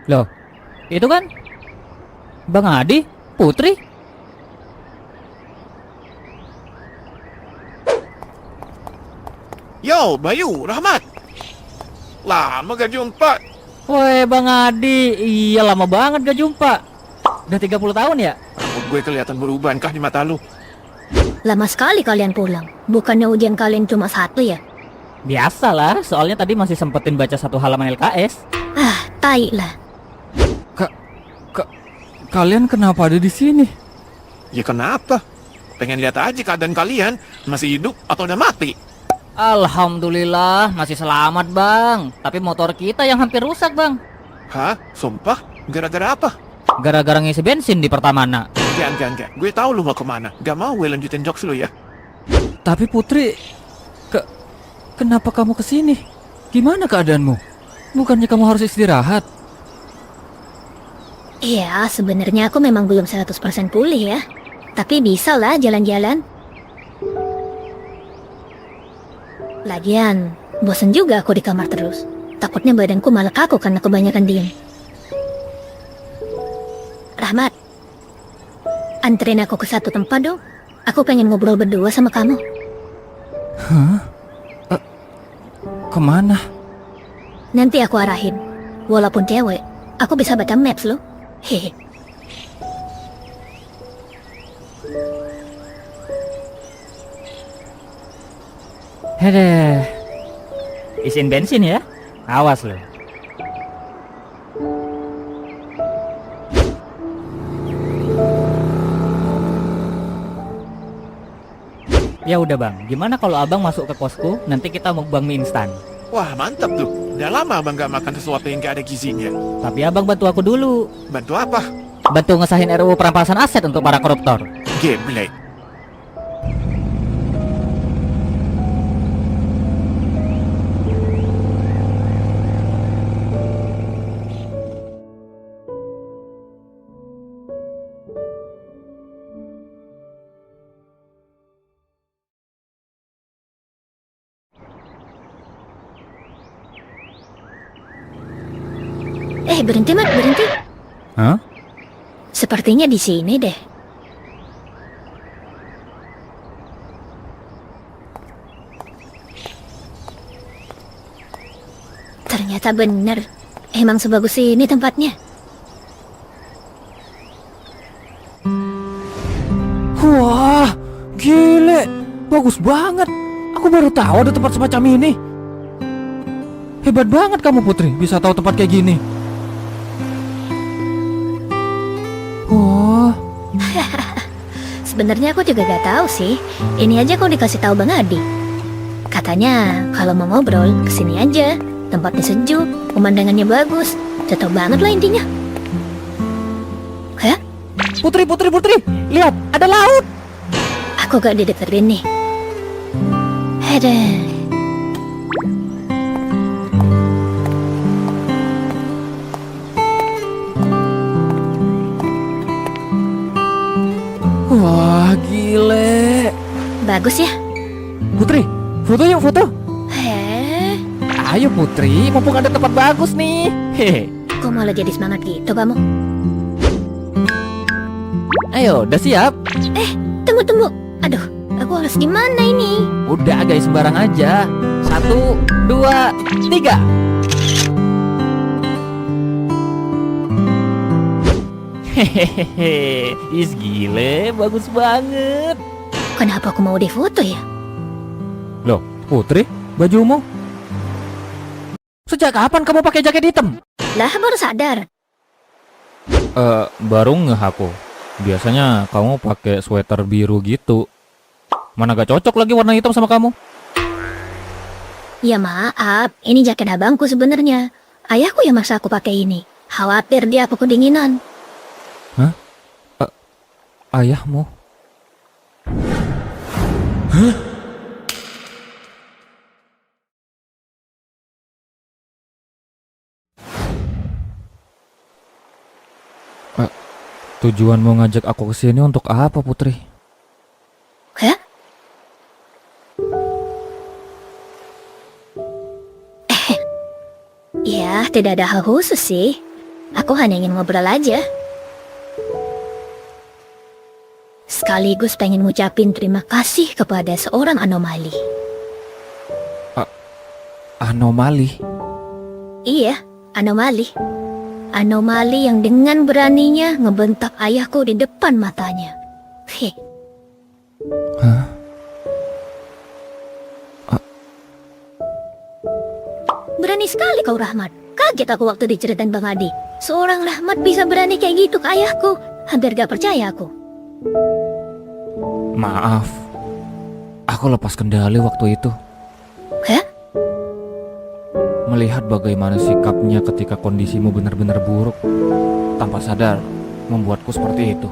Loh, itu kan Bang Adi, Putri. Yo, Bayu, Rahmat. Lama gak jumpa. Woi Bang Adi, iya lama banget gak jumpa. Udah 30 tahun ya? Rambut gue kelihatan berubah kah di mata lu? Lama sekali kalian pulang. Bukannya ujian kalian cuma satu ya? Biasalah, soalnya tadi masih sempetin baca satu halaman LKS. Ah, tai lah. Kalian kenapa ada di sini? Ya kenapa? Pengen lihat aja keadaan kalian. Masih hidup atau udah mati? Alhamdulillah, masih selamat Bang. Tapi motor kita yang hampir rusak Bang. Hah? Sumpah? Gara-gara apa? Gara-gara ngisi bensin di Pertamana. Jangan. Gue tahu lu mau kemana. Gak mau gue lanjutin jokes lu ya. Tapi Putri, kenapa kamu kesini? Gimana keadaanmu? Bukannya kamu harus istirahat? Iya, sebenarnya aku memang belum 100% pulih ya. Tapi bisa lah jalan-jalan. Lagian, bosen juga aku di kamar terus. Takutnya badanku malah kaku karena kebanyakan diem. Rahmat, anterin aku ke satu tempat dong. Aku pengen ngobrol berdua sama kamu. Kemana? Nanti aku arahin. Walaupun cewek, aku bisa baca maps loh. Hehe. Hedeh. Isiin bensin ya. Awas loh. Ya udah Bang, gimana kalau Abang masuk ke kosku, nanti kita mukbang mie instan. Wah, mantap tuh. Udah lama abang gak makan sesuatu yang gak ada gizinya. Tapi Abang bantu aku dulu. Bantu apa? Bantu ngesahin RUU perampasan aset untuk para koruptor. Geblek. Berhenti Mat, berhenti. Hah? Sepertinya di sini deh. Ternyata bener. Emang sebagus ini tempatnya. Wah, gile. Bagus banget. Aku baru tahu ada tempat semacam ini. Hebat banget kamu Putri, bisa tahu tempat kayak gini. Wah, Sebenarnya aku juga gak tahu sih. Ini aja kok dikasih tahu Bang Adi. Katanya kalau mau ngobrol kesini aja. Tempatnya sejuk, pemandangannya bagus. Cocok banget lah intinya. Hah? Putri, lihat, ada laut. Aku gak didengerin nih. Aduh. Wah, gile. Bagus ya? Putri, foto yuk, foto. Ayo Putri, mumpung ada tempat bagus nih. Hehe. Kok malah jadi semangat gitu kamu? Ayo, udah siap? Tunggu. Aduh, aku harus gimana ini? Udah guys, sembarang aja. 1, 2, 3. Hehehe, is gile, bagus banget. Kenapa aku mau difoto ya? Loh, Putri, bajumu? Sejak kapan kamu pakai jaket hitam? Lah baru sadar. Baru ngeh aku. Biasanya kamu pakai sweater biru gitu. Mana gak cocok lagi warna hitam sama kamu? Ya maaf, ini jaket abangku sebenarnya. Ayahku yang maksa aku pakai ini. Khawatir dia aku kedinginan. Hah? Ayahmu? Tujuan mau ngajak aku ke sini untuk apa, Putri? Hah? Ya, tidak ada hal khusus sih. Aku hanya ingin ngobrol aja. Sekaligus pengen ngucapin terima kasih kepada seorang anomali. Anomali? Iya, anomali. Anomali yang dengan beraninya ngebentak ayahku di depan matanya. Heh. Hah? Berani sekali kau, Rahmat. Kaget aku waktu diceritain Bang Adi. Seorang Rahmat bisa berani kayak gitu ke ayahku. Hampir gak percaya aku. Maaf, aku lepas kendali waktu itu. Hah? Melihat bagaimana sikapnya ketika kondisimu benar-benar buruk, tanpa sadar membuatku seperti itu.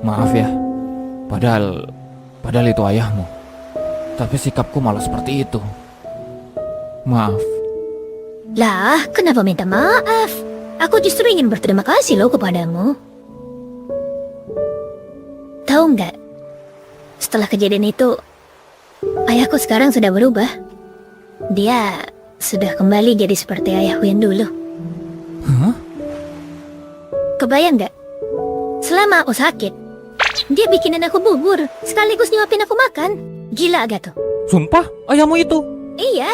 Maaf ya, padahal itu ayahmu. Tapi sikapku malah seperti itu. Maaf. Lah, kenapa minta maaf? Aku justru ingin berterima kasih loh kepadamu. Tahu nggak? Setelah kejadian itu, ayahku sekarang sudah berubah. Dia sudah kembali jadi seperti ayahku yang dulu. Hah? Kebayang nggak? Selama aku sakit, dia bikinin aku bubur, sekaligus nyuapin aku makan. Gila gak tuh? Sumpah, ayahmu itu? Iya.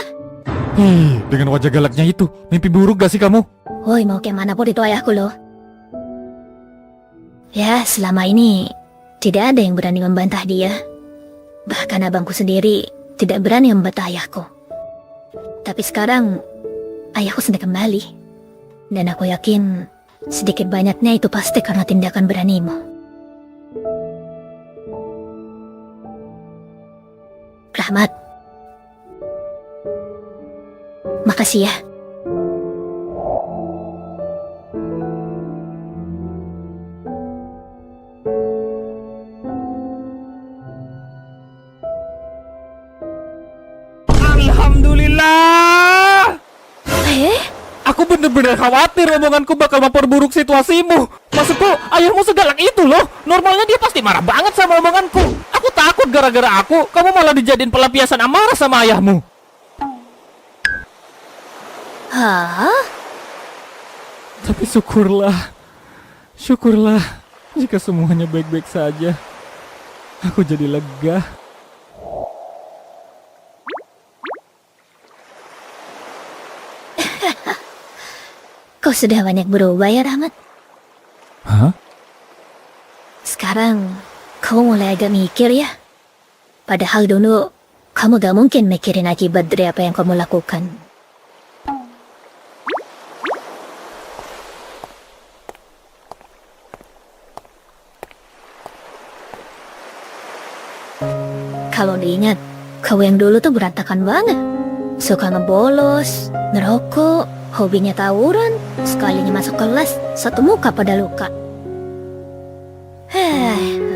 Dengan wajah galaknya itu, mimpi buruk gak sih kamu? Woi, mau kayak mana pun itu ayahku loh. Ya, selama ini tidak ada yang berani membantah dia. Bahkan abangku sendiri tidak berani membantah ayahku. Tapi sekarang ayahku sudah kembali. Dan aku yakin sedikit banyaknya itu pasti karena tindakan beranimu. Rahmat, makasih ya. Alhamdulillah! Aku bener-bener khawatir omonganku bakal memperburuk situasimu. Maksudku, ayahmu segalak itu loh. Normalnya dia pasti marah banget sama omonganku. Aku takut gara-gara kamu malah dijadiin pelampiasan amarah sama ayahmu. Hah? Tapi syukurlah jika semuanya baik-baik saja. Aku jadi lega. Kau sudah banyak berubah ya, Rahmat? Hah? Sekarang kau mulai agak mikir ya. Padahal dulu kamu gak mungkin mikirin akibat dari apa yang kamu lakukan. Kalau diingat, kau yang dulu tuh berantakan banget. Suka ngebolos, ngerokok, hobinya tawuran, sekalinya masuk kelas, satu muka pada luka.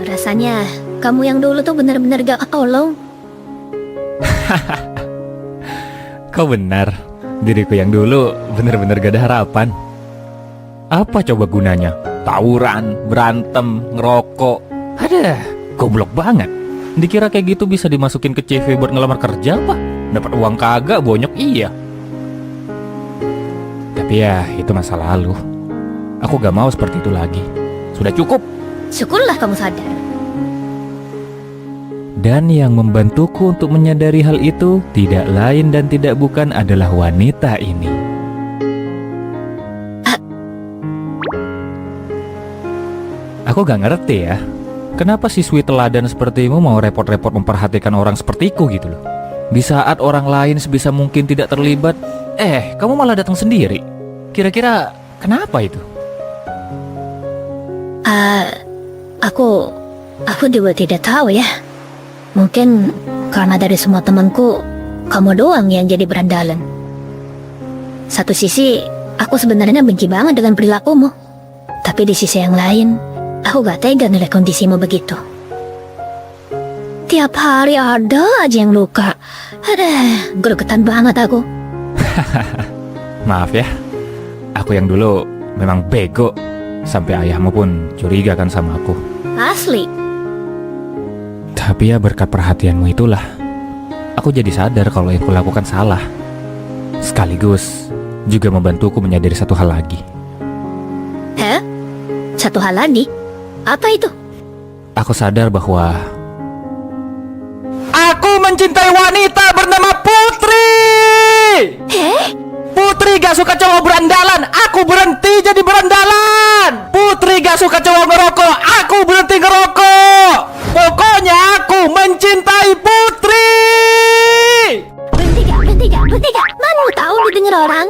Rasanya kamu yang dulu tuh benar-benar gak tolong. Kau benar, diriku yang dulu benar-benar gak ada harapan. Apa coba gunanya? Tawuran, berantem, ngerokok. Ada, goblok banget. Dikira kayak gitu bisa dimasukin ke CV buat ngelamar kerja apa? Dapat uang kagak, bonyok iya. Tapi ya, itu masa lalu. Aku gak mau seperti itu lagi. Sudah cukup. Syukurlah kamu sadar. Dan yang membantuku untuk menyadari hal itu tidak lain dan tidak bukan adalah wanita ini. Aku gak ngerti ya, kenapa siswi teladan sepertimu mau repot-repot memperhatikan orang sepertiku gitu loh. Di saat orang lain sebisa mungkin tidak terlibat, kamu malah datang sendiri. Kira-kira kenapa itu? Aku juga tidak tahu ya. Mungkin karena dari semua temanku, kamu doang yang jadi berandalan. Satu sisi, aku sebenarnya benci banget dengan perilakumu. Tapi di sisi yang lain, aku gak tega ngeliat kondisimu begitu. Tiap hari ada aja yang luka. Gregetan banget aku. Maaf ya, aku yang dulu memang bego. Sampai ayahmu pun curiga kan sama aku. Asli. Tapi ya berkat perhatianmu itulah aku jadi sadar kalau yang kulakukan salah. Sekaligus juga membantuku menyadari satu hal lagi. Hah? Satu hal lagi? Apa itu? Aku sadar bahwa aku mencintai wanita bernama Putri. Putri gak suka cowok berandalan, aku berhenti jadi berandalan. Putri gak suka cowok ngerokok, aku berhenti ngerokok. Pokoknya aku mencintai Putri. Berhenti gak? Mana tahu didengar orang?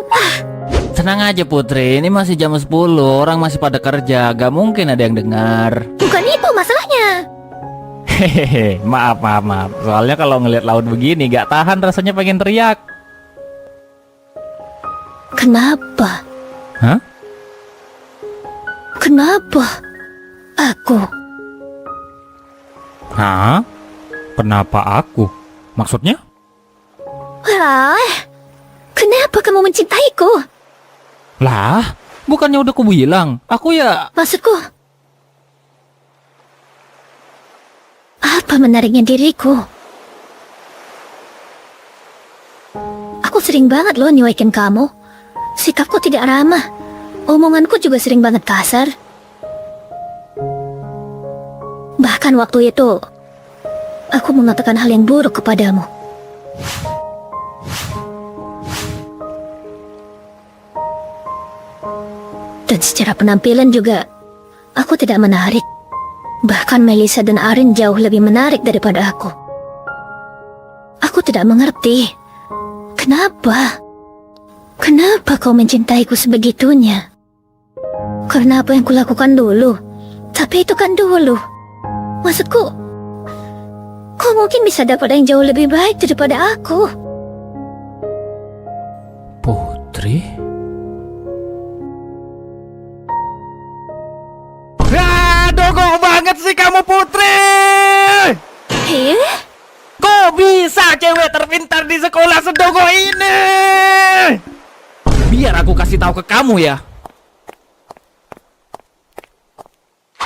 Tenang aja Putri, ini masih jam 10, orang masih pada kerja, gak mungkin ada yang dengar. Bukan itu masalahnya. Hehehe, maaf. Soalnya kalau ngeliat laut begini gak tahan rasanya pengen teriak. Kenapa? Hah? Kenapa? Aku? Hah? Kenapa aku? Maksudnya? Kenapa kamu mencintaiku? Lah, bukannya udah kubilang, aku ya... Maksudku, apa menariknya diriku? Aku sering banget loh nyuekin kamu. Sikapku tidak ramah. Omonganku juga sering banget kasar. Bahkan waktu itu, aku mengatakan hal yang buruk kepadamu. Dan secara penampilan juga, aku tidak menarik. Bahkan Melissa dan Arin jauh lebih menarik daripada aku. Aku tidak mengerti. Kenapa kau mencintaiku sebegitunya? Karena apa yang kulakukan dulu. Tapi itu kan dulu. Maksudku, kau mungkin bisa dapat yang jauh lebih baik daripada aku. Putri? Dogo banget sih kamu Putri! Kok bisa cewek terpintar di sekolah sedogo ini? Biar aku kasih tahu ke kamu ya.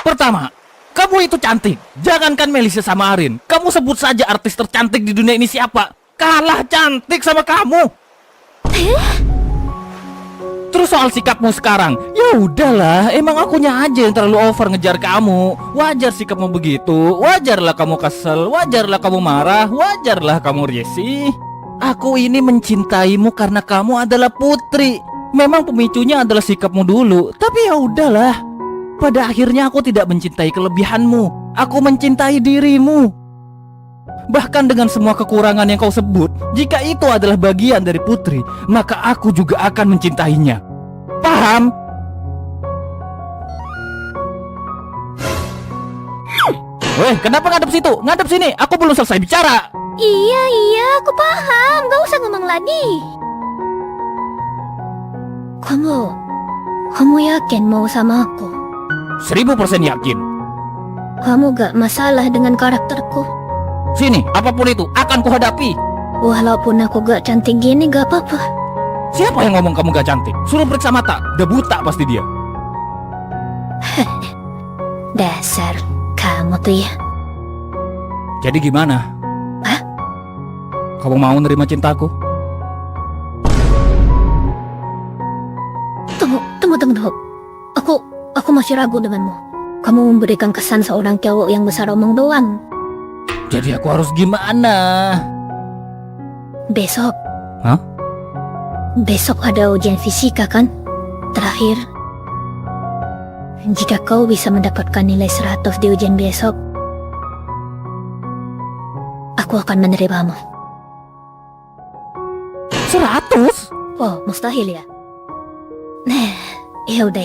Pertama, kamu itu cantik. Jangankan Melissa sama Arin, kamu sebut saja artis tercantik di dunia ini siapa, kalah cantik sama kamu. Terus soal sikapmu sekarang, ya udahlah, emang akunya aja yang terlalu over ngejar kamu. Wajar sikapmu begitu, wajarlah kamu kesel, wajarlah kamu marah, wajarlah kamu risih. Aku ini mencintaimu karena kamu adalah Putri. Memang pemicunya adalah sikapmu dulu, tapi ya udahlah. Pada akhirnya aku tidak mencintai kelebihanmu, aku mencintai dirimu. Bahkan dengan semua kekurangan yang kau sebut, jika itu adalah bagian dari Putri, maka aku juga akan mencintainya. Paham? Weh, kenapa ngadep situ? Ngadep sini, aku belum selesai bicara. Iya, aku paham. Gak usah ngomong lagi. Kamu yakin mau sama aku? 1000% yakin. Kamu gak masalah dengan karakterku? Sini, apapun itu akan kuhadapi. Walaupun aku gak cantik gini gak apa-apa. Siapa yang ngomong kamu gak cantik? Suruh periksa mata, udah buta pasti dia. Dasar kamu tuh ya. Jadi gimana? Hah? Kamu mau nerima cintaku? Tunggu. Aku masih ragu denganmu. Kamu memberikan kesan seorang cowok yang besar omong doang. Jadi aku harus gimana? Besok. Hah? Besok ada ujian fisika kan? Terakhir. Jika kau bisa mendapatkan nilai 100 di ujian besok, aku akan menerimamu. 100? Oh, mustahil ya? Nah, ya udah.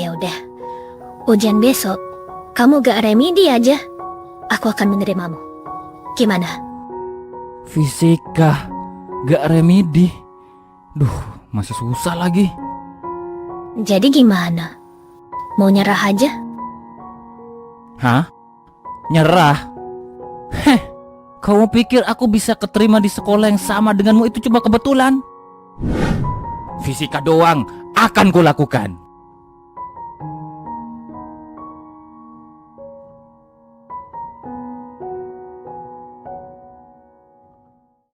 Ujian besok, kamu gak remedi aja, aku akan menerimamu. Gimana? Fisika gak remedi. Duh, masih susah lagi. Jadi gimana? Mau nyerah aja? Hah? Nyerah? Heh, kamu pikir aku bisa keterima di sekolah yang sama denganmu itu cuma kebetulan? Fisika doang akan kulakukan.